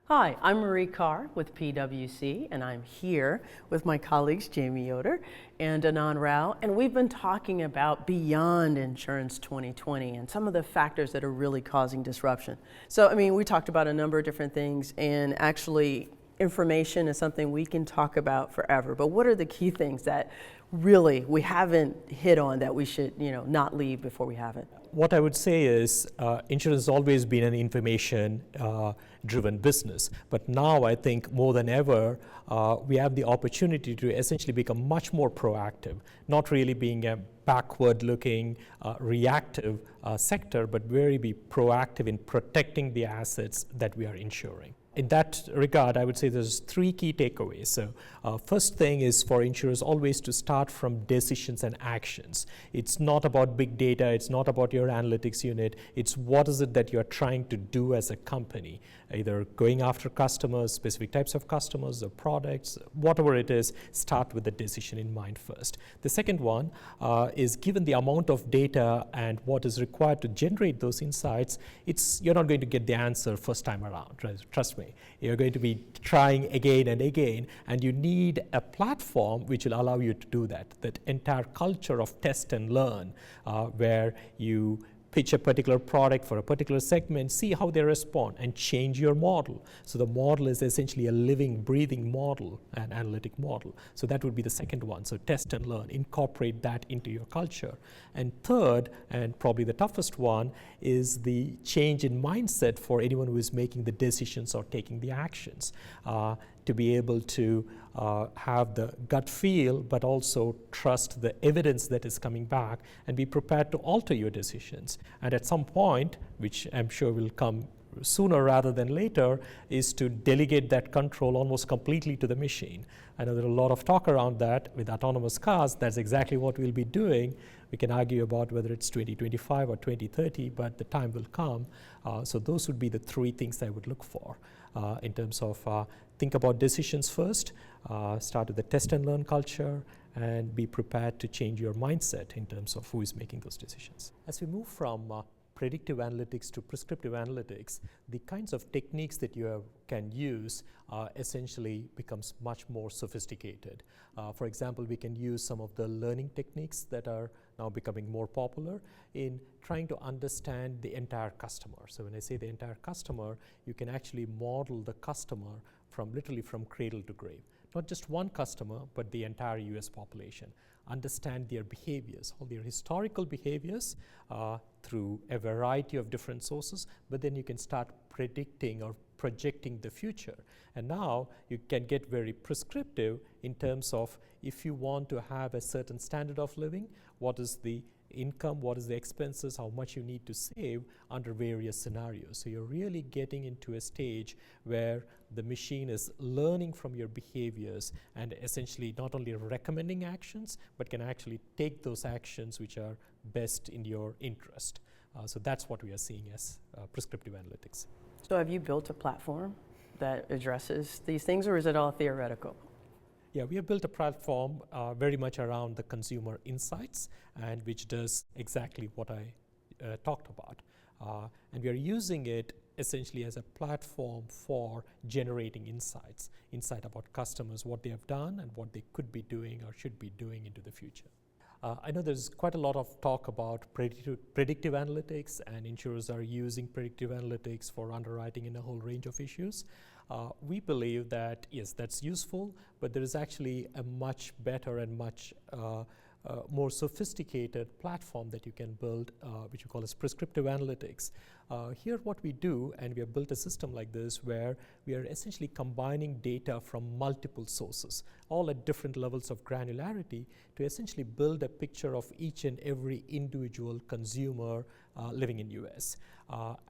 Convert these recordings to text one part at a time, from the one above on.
Hi, I'm Marie Carr with PwC, and I'm here with my colleagues Jamie Yoder and Anand Rao, and we've been talking about Beyond Insurance 2020 and some of the factors that are really causing disruption. So, we talked about a number of different things, and actually information is something we can talk about forever, but what are the key things that really we haven't hit on that we should not leave before we haven't? What I would say is insurance has always been an information driven business, but now I think more than ever we have the opportunity to essentially become much more proactive, not really being a backward looking reactive sector, but very be proactive in protecting the assets that we are insuring. In that regard, I would say there's three key takeaways. So first thing is for insurers always to start from decisions and actions. It's not about big data, it's not about your analytics unit, it's what is it that you're trying to do as a company, either going after customers, specific types of customers or products, whatever it is, start with the decision in mind first. The second one is given the amount of data and what is required to generate those insights, you're not going to get the answer first time around, right? Trust me. You're going to be trying again and again, and you need a platform which will allow you to do that. That entire culture of test and learn, where you pitch a particular product for a particular segment, see how they respond, and change your model. So the model is essentially a living, breathing model, an analytic model. So that would be the second one. So test and learn, incorporate that into your culture. And third, and probably the toughest one, is the change in mindset for anyone who is making the decisions or taking the actions. To be able to have the gut feel, but also trust the evidence that is coming back and be prepared to alter your decisions. And at some point, which I'm sure will come sooner rather than later, is to delegate that control almost completely to the machine. I know there's a lot of talk around that with autonomous cars. That's exactly what we'll be doing. We can argue about whether it's 2025 or 2030, but the time will come. So those would be the three things I would look for in terms of think about decisions first, start with the test and learn culture, and be prepared to change your mindset in terms of who is making those decisions. As we move from predictive analytics to prescriptive analytics, the kinds of techniques that you can use essentially becomes much more sophisticated. For example, we can use some of the learning techniques that are now becoming more popular in trying to understand the entire customer. So when I say the entire customer, you can actually model the customer literally from cradle to grave. Not just one customer, but the entire US population. Understand their behaviors, all their historical behaviors through a variety of different sources, but then you can start predicting or projecting the future. And now you can get very prescriptive in terms of if you want to have a certain standard of living, what is the income, what is the expenses, how much you need to save under various scenarios. So you're really getting into a stage where the machine is learning from your behaviors and essentially not only recommending actions, but can actually take those actions which are best in your interest. So that's what we are seeing as prescriptive analytics. So have you built a platform that addresses these things, or is it all theoretical? Yeah, we have built a platform very much around the consumer insights, and which does exactly what I talked about. And we are using it essentially as a platform for generating insight about customers, what they have done and what they could be doing or should be doing into the future. I know there's quite a lot of talk about predictive analytics, and insurers are using predictive analytics for underwriting in a whole range of issues. We believe that, yes, that's useful, but there is actually a much better and much more sophisticated platform that you can build, which we call as prescriptive analytics. Here what we do, and we have built a system like this where we are essentially combining data from multiple sources, all at different levels of granularity, to essentially build a picture of each and every individual consumer living in US.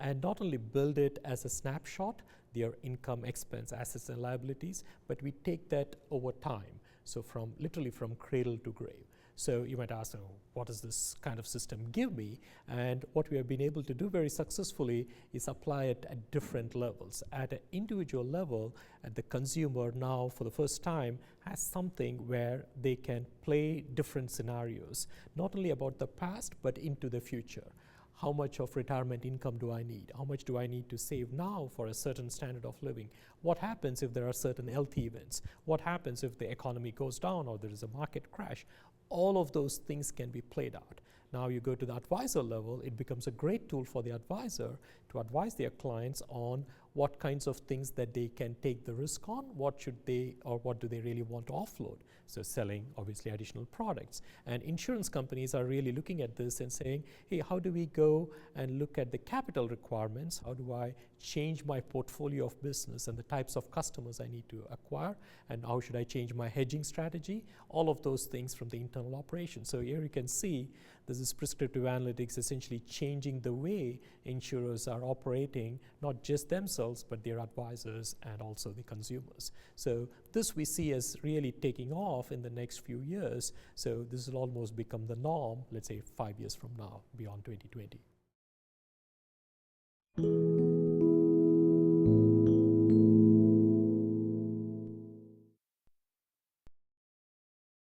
And not only build it as a snapshot, their income, expense, assets and liabilities, but we take that over time. So literally from cradle to grave. So you might ask, oh, what does this kind of system give me? And what we have been able to do very successfully is apply it at different levels. At an individual level, at the consumer now for the first time has something where they can play different scenarios, not only about the past, but into the future. How much of retirement income do I need? How much do I need to save now for a certain standard of living? What happens if there are certain health events? What happens if the economy goes down or there is a market crash? All of those things can be played out. Now you go to the advisor level, it becomes a great tool for the advisor to advise their clients on what kinds of things that they can take the risk on, what should they or what do they really want to offload. So selling obviously additional products. And insurance companies are really looking at this and saying, hey, how do we go and look at the capital requirements? How do I change my portfolio of business and the types of customers I need to acquire? And how should I change my hedging strategy? All of those things from the internal operations. So here you can see this is prescriptive analytics essentially changing the way insurers are operating, not just themselves, but their advisors and also the consumers. So this we see as really taking off in the next few years. So this will almost become the norm, let's say 5 years from now, beyond 2020.